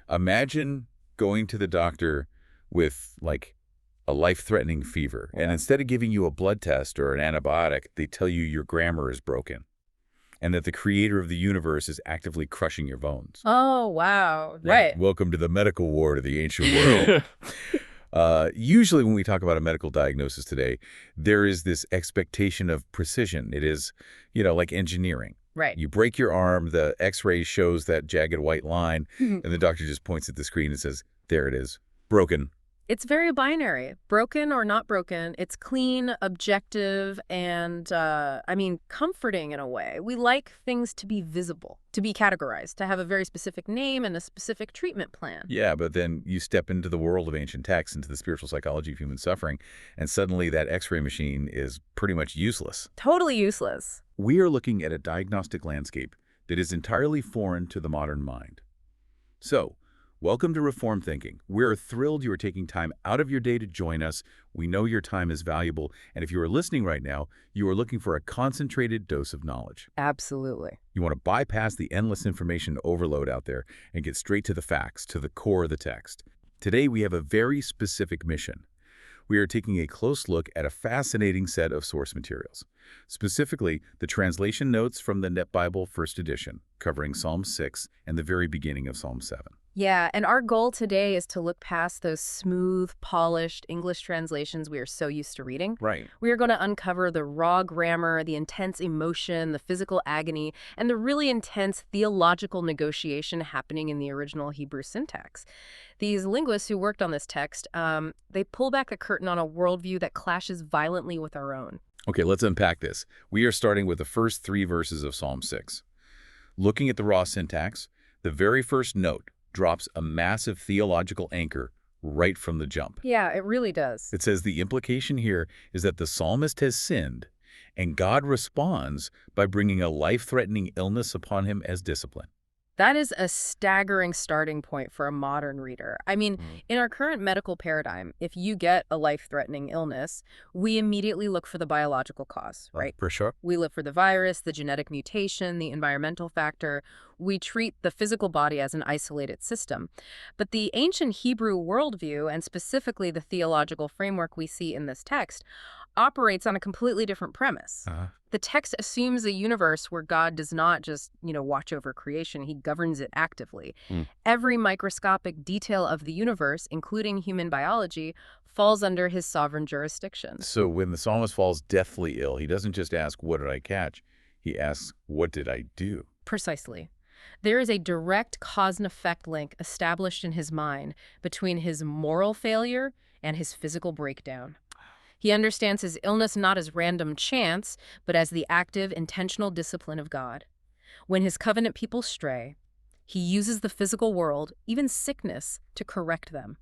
Imagine going to the doctor with, like, a life-threatening fever, and instead of giving you a blood test or an antibiotic, they tell you your grammar is broken and that the creator of the universe is actively crushing your bones. Oh, wow. Yeah. Right. Welcome to the medical ward of the ancient world. Usually when we talk about a medical diagnosis today, there is this expectation of precision. It is, like engineering. Right. You break your arm, the x-ray shows that jagged white line, and the doctor just points at the screen and says, there it is, broken. It's very binary. Broken or not broken. It's clean, objective, and, comforting in a way. We like things to be visible, to be categorized, to have a very specific name and a specific treatment plan. Yeah, but then you step into the world of ancient texts, into the spiritual psychology of human suffering, and suddenly that x-ray machine is pretty much useless. Totally useless. We are looking at a diagnostic landscape that is entirely foreign to the modern mind. So, welcome to Reform Thinking. We're thrilled you are taking time out of your day to join us. We know your time is valuable, and if you are listening right now, you are looking for a concentrated dose of knowledge. Absolutely. You want to bypass the endless information overload out there and get straight to the facts, to the core of the text. Today, we have a very specific mission. We are taking a close look at a fascinating set of source materials, specifically the translation notes from the Net Bible First Edition, covering Psalm 6 and the very beginning of Psalm 7. Yeah, and our goal today is to look past those smooth, polished English translations we are so used to reading. Right. We are going to uncover the raw grammar, the intense emotion, the physical agony, and the really intense theological negotiation happening in the original Hebrew syntax. These linguists who worked on this text, they pull back the curtain on a worldview that clashes violently with our own. Okay, let's unpack this. We are starting with the first 3 verses of Psalm 6. Looking at the raw syntax, the very first note drops a massive theological anchor right from the jump. Yeah, it really does. It says the implication here is that the psalmist has sinned, and God responds by bringing a life-threatening illness upon him as discipline. That is a staggering starting point for a modern reader. In our current medical paradigm, if you get a life-threatening illness, we immediately look for the biological cause, right? For sure. We look for the virus, the genetic mutation, the environmental factor. We treat the physical body as an isolated system. But the ancient Hebrew worldview, and specifically the theological framework we see in this text, operates on a completely different premise. The text assumes a universe where God does not just, watch over creation. He governs it actively. Every microscopic detail of the universe, including human biology, falls under his sovereign jurisdiction. So when the psalmist falls deathly ill, he doesn't just ask, what did I catch? He asks, what did I do? Precisely. There is a direct cause and effect link established in his mind between his moral failure and his physical breakdown. He understands his illness not as random chance, but as the active, intentional discipline of God. When his covenant people stray, he uses the physical world, even sickness, to correct them.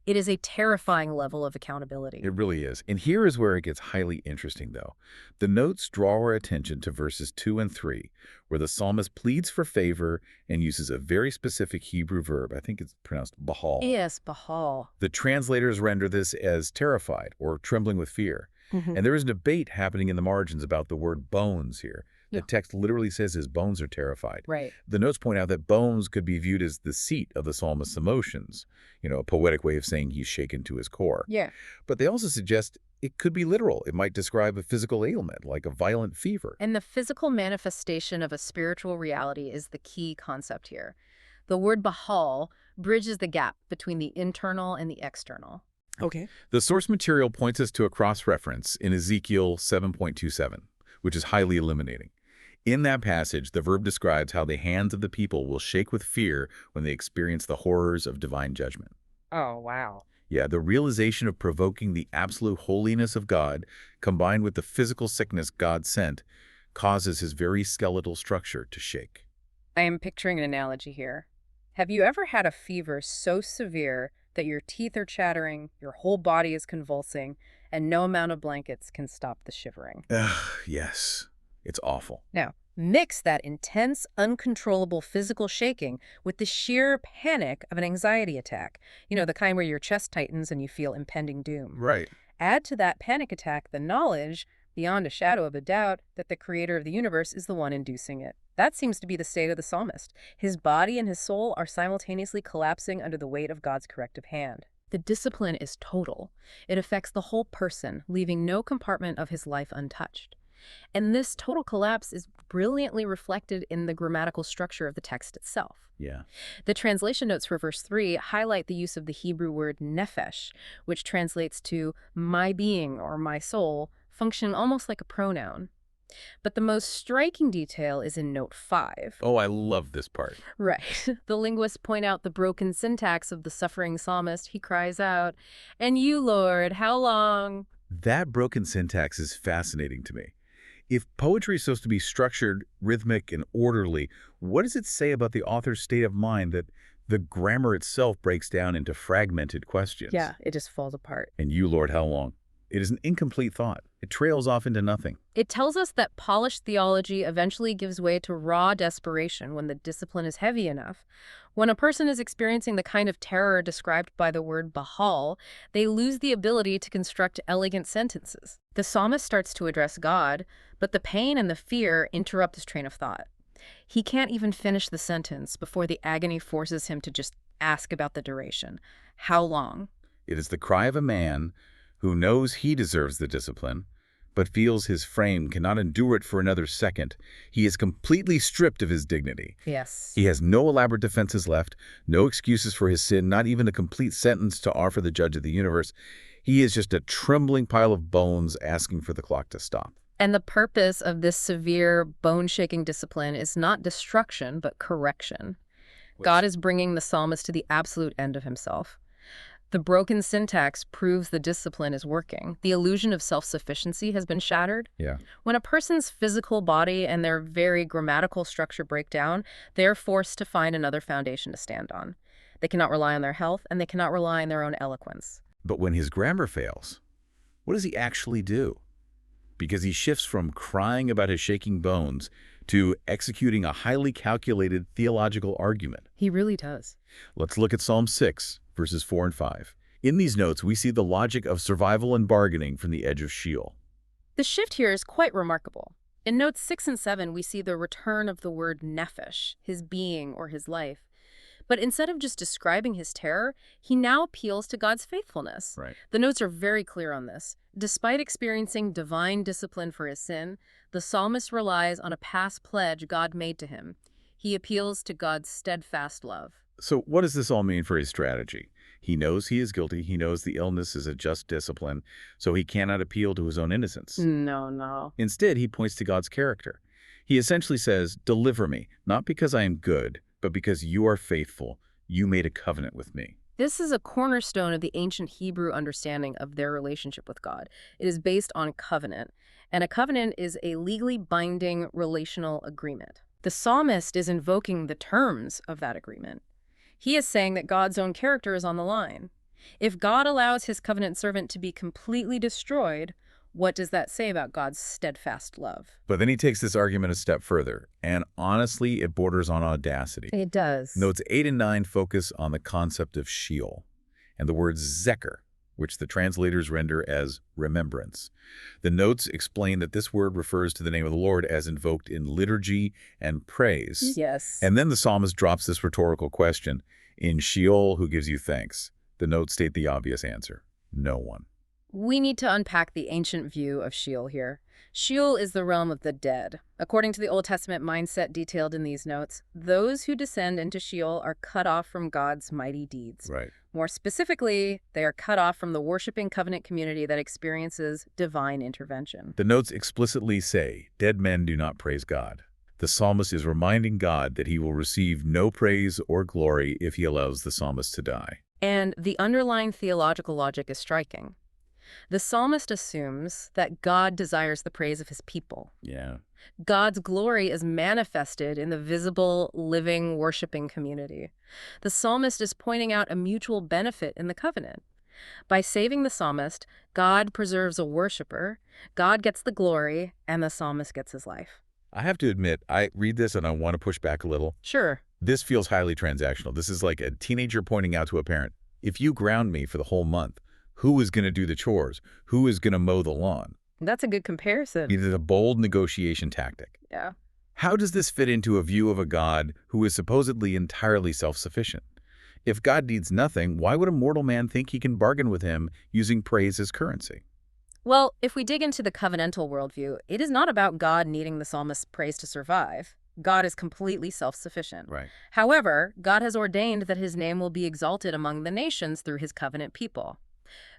It is a terrifying level of accountability. It really is. And here is where it gets highly interesting, though. The notes draw our attention to verses 2 and 3, where the psalmist pleads for favor and uses a very specific Hebrew verb. I think it's pronounced bahal. Yes, bahal. The translators render this as terrified or trembling with fear. And there is a debate happening in the margins about the word bones here. The text literally says his bones are terrified. Right. The notes point out that bones could be viewed as the seat of the psalmist's emotions, a poetic way of saying he's shaken to his core. Yeah. But they also suggest it could be literal. It might describe a physical ailment, like a violent fever. And the physical manifestation of a spiritual reality is the key concept here. The word bahal bridges the gap between the internal and the external. Okay. The source material points us to a cross-reference in Ezekiel 7.27, which is highly illuminating. In that passage, the verb describes how the hands of the people will shake with fear when they experience the horrors of divine judgment. Oh, wow. Yeah, the realization of provoking the absolute holiness of God, combined with the physical sickness God sent, causes his very skeletal structure to shake. I am picturing an analogy here. Have you ever had a fever so severe that your teeth are chattering, your whole body is convulsing, and no amount of blankets can stop the shivering? Yes. It's awful. Now, mix that intense, uncontrollable physical shaking with the sheer panic of an anxiety attack. The kind where your chest tightens and you feel impending doom. Right. Add to that panic attack the knowledge, beyond a shadow of a doubt, that the creator of the universe is the one inducing it. That seems to be the state of the psalmist. His body and his soul are simultaneously collapsing under the weight of God's corrective hand. The discipline is total. It affects the whole person, leaving no compartment of his life untouched. And this total collapse is brilliantly reflected in the grammatical structure of the text itself. Yeah. The translation notes for verse 3 highlight the use of the Hebrew word nephesh, which translates to my being or my soul, functioning almost like a pronoun. But the most striking detail is in note 5. Oh, I love this part. Right. The linguists point out the broken syntax of the suffering psalmist. He cries out, "And you, Lord, how long?" That broken syntax is fascinating to me. If poetry is supposed to be structured, rhythmic, and orderly, what does it say about the author's state of mind that the grammar itself breaks down into fragmented questions? Yeah, it just falls apart. And you, Lord, how long? It is an incomplete thought. It trails off into nothing. It tells us that polished theology eventually gives way to raw desperation when the discipline is heavy enough. When a person is experiencing the kind of terror described by the word bahal, they lose the ability to construct elegant sentences. The psalmist starts to address God, but the pain and the fear interrupt his train of thought. He can't even finish the sentence before the agony forces him to just ask about the duration. How long? It is the cry of a man who knows he deserves the discipline, but feels his frame cannot endure it for another second. He is completely stripped of his dignity. Yes. He has no elaborate defenses left, no excuses for his sin, not even a complete sentence to offer the judge of the universe. He is just a trembling pile of bones asking for the clock to stop. And the purpose of this severe, bone-shaking discipline is not destruction, but correction. God is bringing the psalmist to the absolute end of himself. The broken syntax proves the discipline is working. The illusion of self-sufficiency has been shattered. Yeah. When a person's physical body and their very grammatical structure break down, they're forced to find another foundation to stand on. They cannot rely on their health, and they cannot rely on their own eloquence. But when his grammar fails, what does he actually do? Because he shifts from crying about his shaking bones to executing a highly calculated theological argument. He really does. Let's look at Psalm 6, verses 4 and 5. In these notes, we see the logic of survival and bargaining from the edge of Sheol. The shift here is quite remarkable. In notes 6 and 7, we see the return of the word nephesh, his being or his life. But instead of just describing his terror, he now appeals to God's faithfulness. Right. The notes are very clear on this. Despite experiencing divine discipline for his sin, the psalmist relies on a past pledge God made to him. He appeals to God's steadfast love. So what does this all mean for his strategy? He knows he is guilty. He knows the illness is a just discipline, so he cannot appeal to his own innocence. No. Instead, he points to God's character. He essentially says, "Deliver me, not because I am good, but because you are faithful. You made a covenant with me." This is a cornerstone of the ancient Hebrew understanding of their relationship with God. It is based on covenant, and a covenant is a legally binding relational agreement. The psalmist is invoking the terms of that agreement. He is saying that God's own character is on the line. If God allows his covenant servant to be completely destroyed, what does that say about God's steadfast love? But then he takes this argument a step further, and honestly, it borders on audacity. It does. Notes 8 and 9 focus on the concept of Sheol and the word zeker, which the translators render as remembrance. The notes explain that this word refers to the name of the Lord as invoked in liturgy and praise. Yes. And then the psalmist drops this rhetorical question, "In Sheol, who gives you thanks?" The notes state the obvious answer: no one. We need to unpack the ancient view of Sheol here. Sheol is the realm of the dead. According to the Old Testament mindset detailed in these notes, those who descend into Sheol are cut off from God's mighty deeds. Right. More specifically, they are cut off from the worshiping covenant community that experiences divine intervention. The notes explicitly say, dead men do not praise God. The psalmist is reminding God that he will receive no praise or glory if he allows the psalmist to die. And the underlying theological logic is striking. The psalmist assumes that God desires the praise of his people. Yeah. God's glory is manifested in the visible, living, worshiping community. The psalmist is pointing out a mutual benefit in the covenant. By saving the psalmist, God preserves a worshiper, God gets the glory, and the psalmist gets his life. I have to admit, I read this and I want to push back a little. Sure. This feels highly transactional. This is like a teenager pointing out to a parent, if you ground me for the whole month, who is going to do the chores? Who is going to mow the lawn? That's a good comparison. It is a bold negotiation tactic. Yeah. How does this fit into a view of a God who is supposedly entirely self-sufficient? If God needs nothing, why would a mortal man think he can bargain with him using praise as currency? Well, if we dig into the covenantal worldview, it is not about God needing the psalmist's praise to survive. God is completely self-sufficient. Right. However, God has ordained that his name will be exalted among the nations through his covenant people.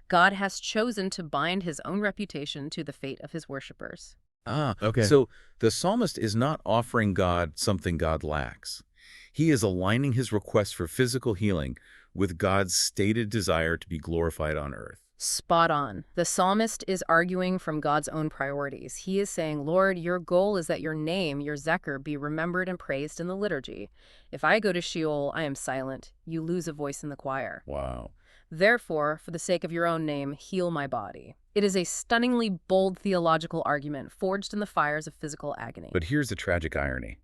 God has chosen to bind his own reputation to the fate of his worshippers. Ah, Okay. so the psalmist is not offering God something God lacks. He is aligning his request for physical healing with God's stated desire to be glorified on earth. Spot on. The psalmist is arguing from God's own priorities. He is saying, Lord, your goal is that your name, your Zecher, be remembered and praised in the liturgy. If I go to Sheol, I am silent. You lose a voice in the choir. Wow. Therefore, for the sake of your own name, heal my body. It is a stunningly bold theological argument forged in the fires of physical agony. But here's the tragic irony.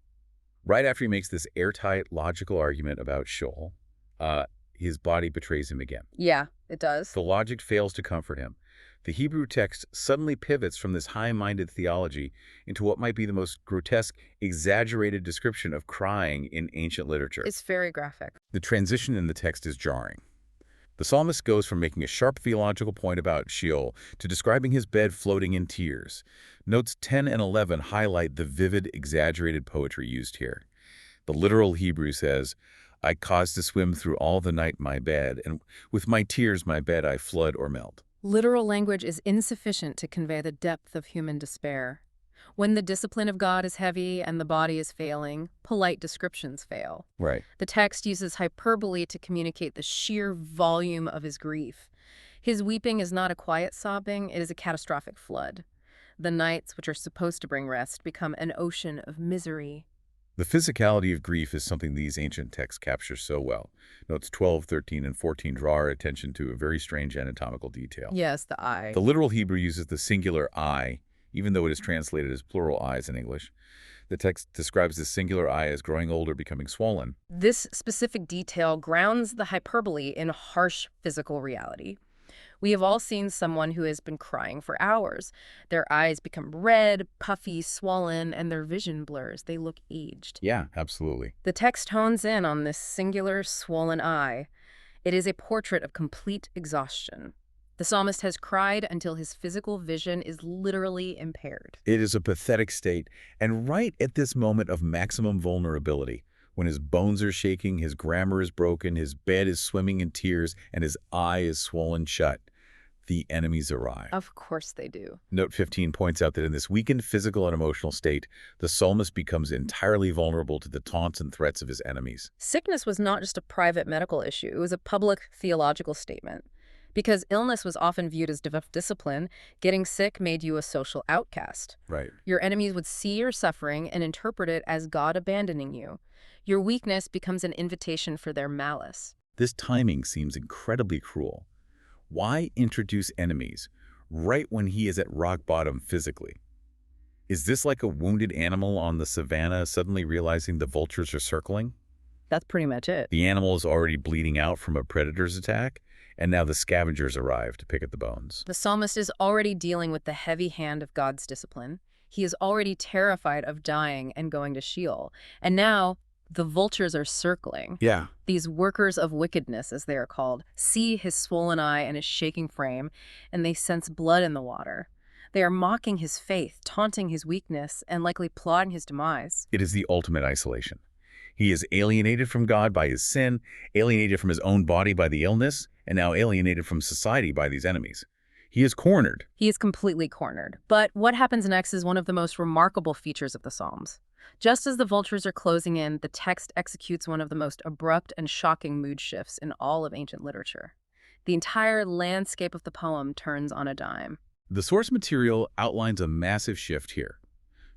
Right after he makes this airtight, logical argument about Sheol, his body betrays him again. Yeah, it does. The logic fails to comfort him. The Hebrew text suddenly pivots from this high-minded theology into what might be the most grotesque, exaggerated description of crying in ancient literature. It's very graphic. The transition in the text is jarring. The psalmist goes from making a sharp theological point about Sheol to describing his bed floating in tears. Notes 10 and 11 highlight the vivid, exaggerated poetry used here. The literal Hebrew says, I caused to swim through all the night my bed, and with my tears my bed I flood or melt. Literal language is insufficient to convey the depth of human despair. When the discipline of God is heavy and the body is failing, polite descriptions fail. Right. The text uses hyperbole to communicate the sheer volume of his grief. His weeping is not a quiet sobbing, it is a catastrophic flood. The nights, which are supposed to bring rest, become an ocean of misery. The physicality of grief is something these ancient texts capture so well. Notes 12, 13, and 14 draw our attention to a very strange anatomical detail. Yes, the eye. The literal Hebrew uses the singular eye, even though it is translated as plural eyes in English. The text describes this singular eye as growing older, becoming swollen. This specific detail grounds the hyperbole in harsh physical reality. We have all seen someone who has been crying for hours. Their eyes become red, puffy, swollen, and their vision blurs. They look aged. Yeah, absolutely. The text hones in on this singular, swollen eye. It is a portrait of complete exhaustion. The psalmist has cried until his physical vision is literally impaired. It is a pathetic state, and right at this moment of maximum vulnerability, when his bones are shaking, his grammar is broken, his bed is swimming in tears, and his eye is swollen shut, the enemies arrive. Of course they do. Note 15 points out that in this weakened physical and emotional state, the psalmist becomes entirely vulnerable to the taunts and threats of his enemies. Sickness was not just a private medical issue. It was a public theological statement. Because illness was often viewed as discipline, getting sick made you a social outcast. Right. Your enemies would see your suffering and interpret it as God abandoning you. Your weakness becomes an invitation for their malice. This timing seems incredibly cruel. Why introduce enemies right when he is at rock bottom physically? Is this like a wounded animal on the savannah suddenly realizing the vultures are circling? That's pretty much it. The animal is already bleeding out from a predator's attack, and now the scavengers arrive to pick at the bones. The psalmist is already dealing with the heavy hand of God's discipline. He is already terrified of dying and going to Sheol. And now the vultures are circling. Yeah. These workers of wickedness, as they are called, see his swollen eye and his shaking frame, and they sense blood in the water. They are mocking his faith, taunting his weakness, and likely plotting his demise. It is the ultimate isolation. He is alienated from God by his sin, alienated from his own body by the illness, and now alienated from society by these enemies. He is cornered. He is completely cornered. But what happens next is one of the most remarkable features of the Psalms. Just as the vultures are closing in, the text executes one of the most abrupt and shocking mood shifts in all of ancient literature. The entire landscape of the poem turns on a dime. The source material outlines a massive shift here.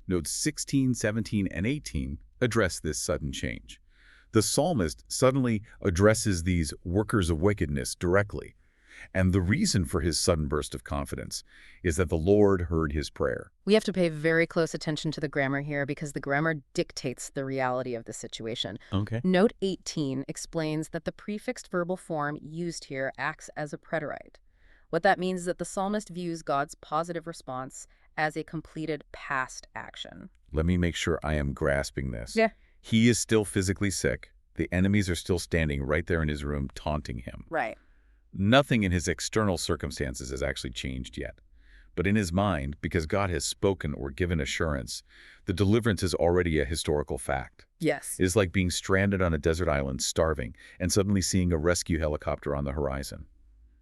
Notes 16, 17, and 18 address this sudden change. The psalmist suddenly addresses these workers of wickedness directly, and the reason for his sudden burst of confidence is that the Lord heard his prayer. We have to pay very close attention to the grammar here because the grammar dictates the reality of the situation. Okay. Note 18 explains that the prefixed verbal form used here acts as a preterite. What that means is that the psalmist views God's positive response as a completed past action. let me make sure I am grasping this. Yeah. He is still physically sick. The enemies are still standing right there in his room, taunting him. Right. Nothing in his external circumstances has actually changed yet. But in his mind, because God has spoken or given assurance, the deliverance is already a historical fact. Yes. It is like being stranded on a desert island, starving, and suddenly seeing a rescue helicopter on the horizon.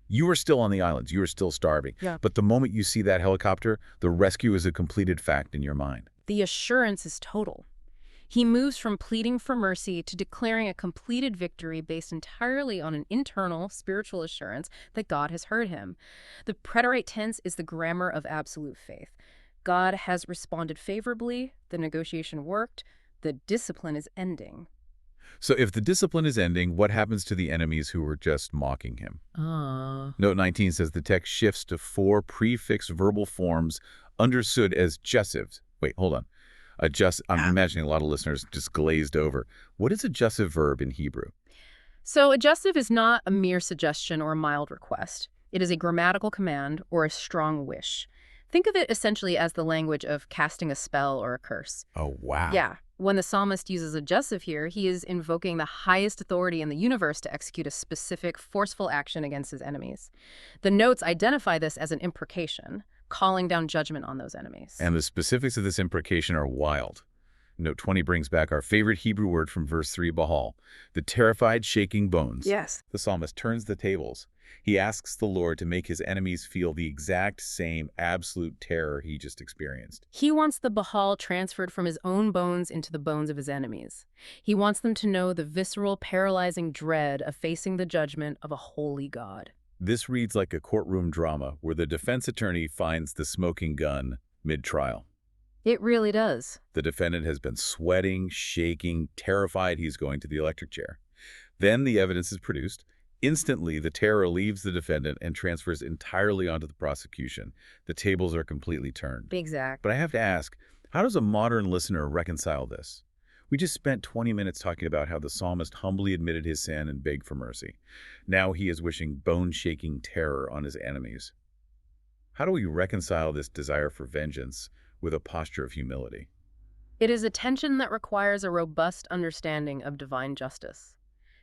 You are still on the island. You are still starving. Yeah. But the moment you see that helicopter, the rescue is a completed fact in your mind. The assurance is total. He moves from pleading for mercy to declaring a completed victory based entirely on an internal spiritual assurance that God has heard him. The preterite tense is the grammar of absolute faith. God has responded favorably, the negotiation worked, the discipline is ending. So if the discipline is ending, what happens to the enemies who were just mocking him? Note 19 says the text shifts to 4 prefix verbal forms understood as jussives. Wait, hold on. I'm imagining a lot of listeners just glazed over. What is a jussive verb in Hebrew? So adjussive is not a mere suggestion or a mild request. It is a grammatical command or a strong wish. Think of it essentially as the language of casting a spell or a curse. Oh, wow. Yeah. When the psalmist uses adjussive here, he is invoking the highest authority in the universe to execute a specific, forceful action against his enemies. The notes identify this as an imprecation, calling down judgment on those enemies. And the specifics of this imprecation are wild. Note 20 brings back our favorite Hebrew word from verse 3, bahal, the terrified, shaking bones. Yes. The psalmist turns the tables. He asks the Lord to make his enemies feel the exact same absolute terror he just experienced. He wants the bahal transferred from his own bones into the bones of his enemies. He wants them to know the visceral, paralyzing dread of facing the judgment of a holy God. This reads like a courtroom drama where the defense attorney finds the smoking gun mid-trial. It really does. The defendant has been sweating, shaking, terrified he's going to the electric chair. Then the evidence is produced. Instantly, the terror leaves the defendant and transfers entirely onto the prosecution. The tables are completely turned. Exact. But I have to ask, how does a modern listener reconcile this? We just spent 20 minutes talking about how the psalmist humbly admitted his sin and begged for mercy. Now he is wishing bone-shaking terror on his enemies. How do we reconcile this desire for vengeance with a posture of humility? It is a tension that requires a robust understanding of divine justice.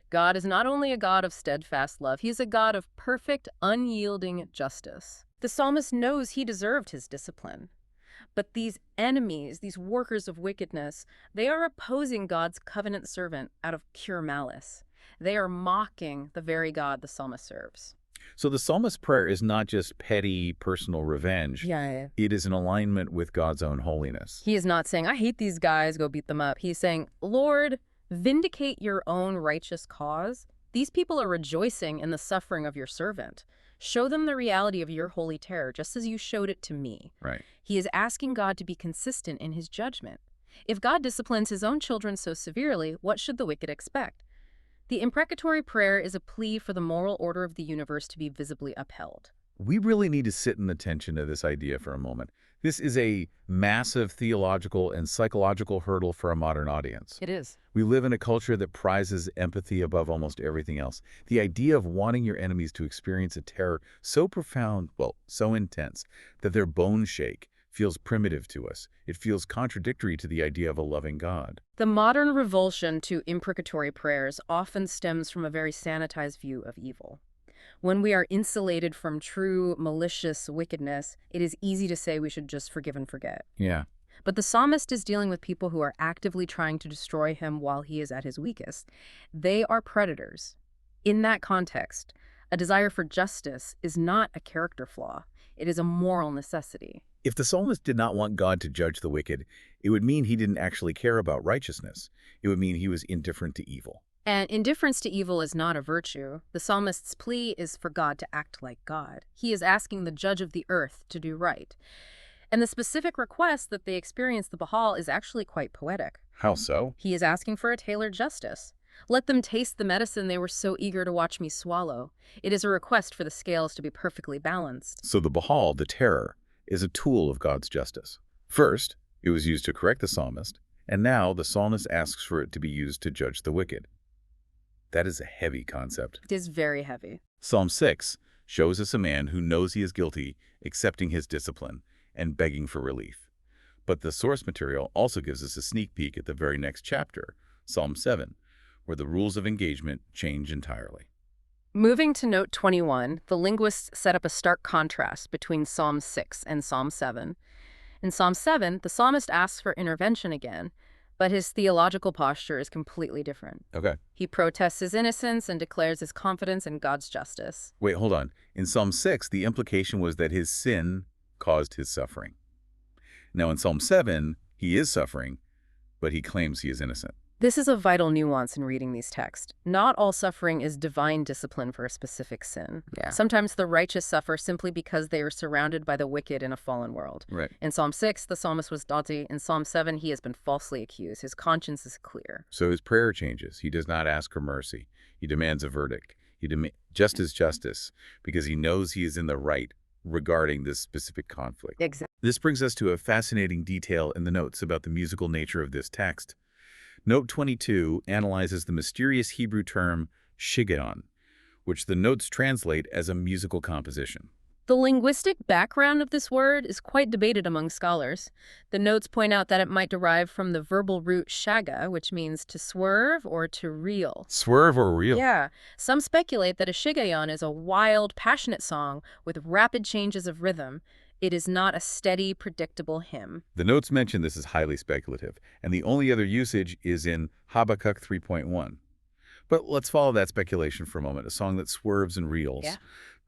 God is not only a God of steadfast love, he is a God of perfect, unyielding justice. The psalmist knows he deserved his discipline. But these enemies, these workers of wickedness, they are opposing God's covenant servant out of pure malice. They are mocking the very God the psalmist serves. So the psalmist's prayer is not just petty personal revenge. Yeah. It is in alignment with God's own holiness. He is not saying, I hate these guys, go beat them up. He's saying, Lord, vindicate your own righteous cause. These people are rejoicing in the suffering of your servant. Show them the reality of your holy terror, just as you showed it to me. Right. He is asking God to be consistent in his judgment. If God disciplines his own children so severely, what should the wicked expect? The imprecatory prayer is a plea for the moral order of the universe to be visibly upheld. We really need to sit in the tension of this idea for a moment. This is a massive theological and psychological hurdle for a modern audience. It is. We live in a culture that prizes empathy above almost everything else. The idea of wanting your enemies to experience a terror so profound, well, so intense, that their bones shake, feels primitive to us. It feels contradictory to the idea of a loving God. The modern revulsion to imprecatory prayers often stems from a very sanitized view of evil. When we are insulated from true malicious wickedness, it is easy to say we should just forgive and forget. Yeah. But the psalmist is dealing with people who are actively trying to destroy him while he is at his weakest. They are predators. In that context, a desire for justice is not a character flaw. It is a moral necessity. If the psalmist did not want God to judge the wicked, it would mean he didn't actually care about righteousness. It would mean he was indifferent to evil. And indifference to evil is not a virtue. The psalmist's plea is for God to act like God. He is asking the judge of the earth to do right. And the specific request that they experience the Baal is actually quite poetic. How so? He is asking for a tailored justice. Let them taste the medicine they were so eager to watch me swallow. It is a request for the scales to be perfectly balanced. So the Baal, the terror, is a tool of God's justice. First, it was used to correct the psalmist, and now the psalmist asks for it to be used to judge the wicked. That is a heavy concept. It is very heavy. Psalm 6 shows us a man who knows he is guilty, accepting his discipline, and begging for relief. But the source material also gives us a sneak peek at the very next chapter, Psalm 7, where the rules of engagement change entirely. Moving to note 21, the linguists set up a stark contrast between Psalm 6 and Psalm 7. In Psalm 7, the psalmist asks for intervention again, but his theological posture is completely different. Okay. He protests his innocence and declares his confidence in God's justice. Wait, hold on. In Psalm 6, the implication was that his sin caused his suffering. Now in Psalm 7, he is suffering, but he claims he is innocent. This is a vital nuance in reading these texts. Not all suffering is divine discipline for a specific sin. Yeah. Sometimes the righteous suffer simply because they are surrounded by the wicked in a fallen world. Right. In Psalm 6, the psalmist was guilty. In Psalm 7, he has been falsely accused. His conscience is clear. So his prayer changes. He does not ask for mercy. He demands a verdict. He demands justice because he knows he is in the right regarding this specific conflict. Exactly. This brings us to a fascinating detail in the notes about the musical nature of this text. Note 22 analyzes the mysterious Hebrew term Sheol, which the notes translate as a musical composition. The linguistic background of this word is quite debated among scholars. The notes point out that it might derive from the verbal root shaga, which means to swerve or to reel. Swerve or reel? Yeah. Some speculate that a shigayon is a wild, passionate song with rapid changes of rhythm. It is not a steady, predictable hymn. The notes mention this is highly speculative, and the only other usage is in Habakkuk 3.1. But let's follow that speculation for a moment, a song that swerves and reels. Yeah.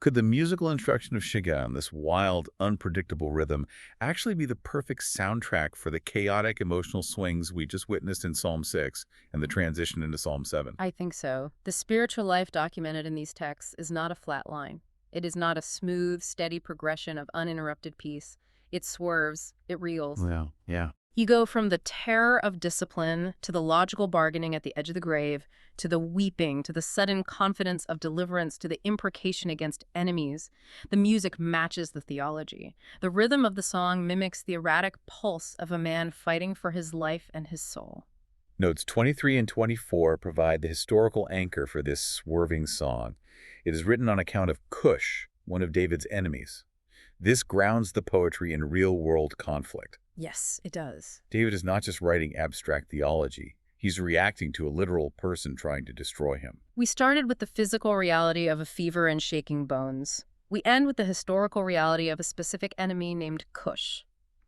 Could the musical instruction of Shiggaion, this wild, unpredictable rhythm, actually be the perfect soundtrack for the chaotic emotional swings we just witnessed in Psalm 6 and the transition into Psalm 7? I think so. The spiritual life documented in these texts is not a flat line. It is not a smooth, steady progression of uninterrupted peace. It swerves, it reels. Well, yeah. You go from the terror of discipline to the logical bargaining at the edge of the grave, to the weeping, to the sudden confidence of deliverance, to the imprecation against enemies. The music matches the theology. The rhythm of the song mimics the erratic pulse of a man fighting for his life and his soul. Notes 23 and 24 provide the historical anchor for this swerving song. It is written on account of Cush, one of David's enemies. This grounds the poetry in real-world conflict. Yes, it does. David is not just writing abstract theology. He's reacting to a literal person trying to destroy him. We started with the physical reality of a fever and shaking bones. We end with the historical reality of a specific enemy named Cush.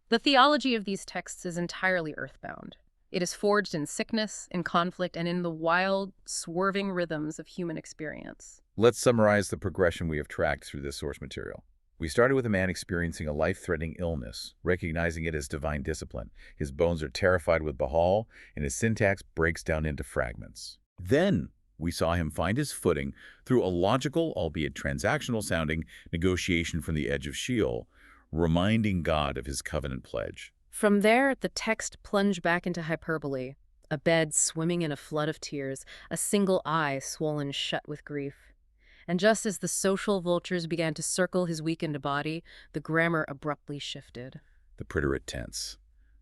The theology of these texts is entirely earthbound. It is forged in sickness, in conflict, and in the wild, swerving rhythms of human experience. Let's summarize the progression we have tracked through this source material. We started with a man experiencing a life-threatening illness, recognizing it as divine discipline. His bones are terrified with Baal, and his syntax breaks down into fragments. Then we saw him find his footing through a logical, albeit transactional-sounding, negotiation from the edge of Sheol, reminding God of his covenant pledge. From there, the text plunged back into hyperbole, a bed swimming in a flood of tears, a single eye swollen shut with grief. And just as the social vultures began to circle his weakened body, the grammar abruptly shifted. The preterite tense.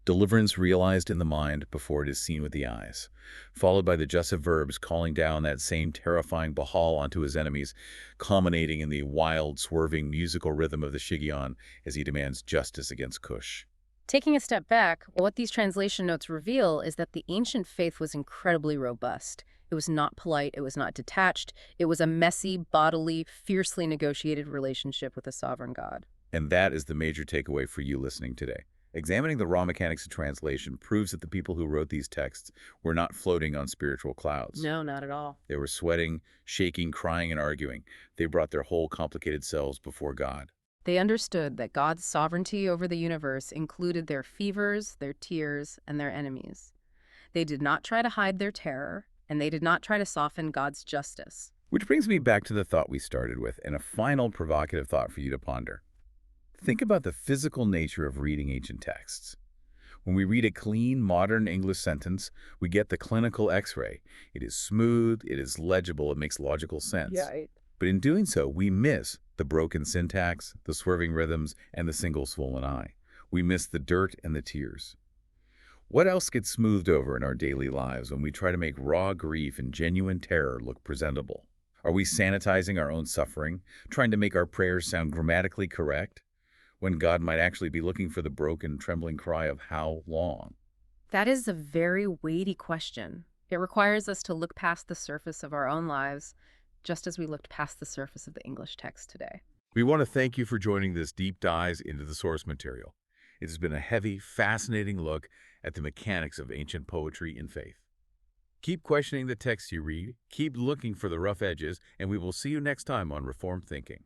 Deliverance realized in the mind before it is seen with the eyes, followed by the jussive verbs calling down that same terrifying Baal onto his enemies, culminating in the wild, swerving musical rhythm of the Shiggaion as he demands justice against Cush. Taking a step back, what these translation notes reveal is that the ancient faith was incredibly robust. It was not polite, it was not detached, it was a messy, bodily, fiercely negotiated relationship with a sovereign God. And that is the major takeaway for you listening today. Examining the raw mechanics of translation proves that the people who wrote these texts were not floating on spiritual clouds. No, not at all. They were sweating, shaking, crying, and arguing. They brought their whole complicated selves before God. They understood that God's sovereignty over the universe included their fevers, their tears, and their enemies. They did not try to hide their terror, and they did not try to soften God's justice. Which brings me back to the thought we started with, and a final provocative thought for you to ponder. Think about the physical nature of reading ancient texts. When we read a clean, modern English sentence, we get the clinical X-ray. It is smooth, it is legible, it makes logical sense. But in doing so, we miss the broken syntax, the swerving rhythms, and the single swollen eye. We miss the dirt and the tears. What else gets smoothed over in our daily lives when we try to make raw grief and genuine terror look presentable? Are we sanitizing our own suffering, trying to make our prayers sound grammatically correct? when God might actually be looking for the broken, trembling cry of how long? That is a very weighty question. It requires us to look past the surface of our own lives, just as we looked past the surface of the English text today. We want to thank you for joining this deep dive into the source material. It has been a heavy, fascinating look at the mechanics of ancient poetry and faith. Keep questioning the text you read, keep looking for the rough edges, and we will see you next time on Reformed Thinking.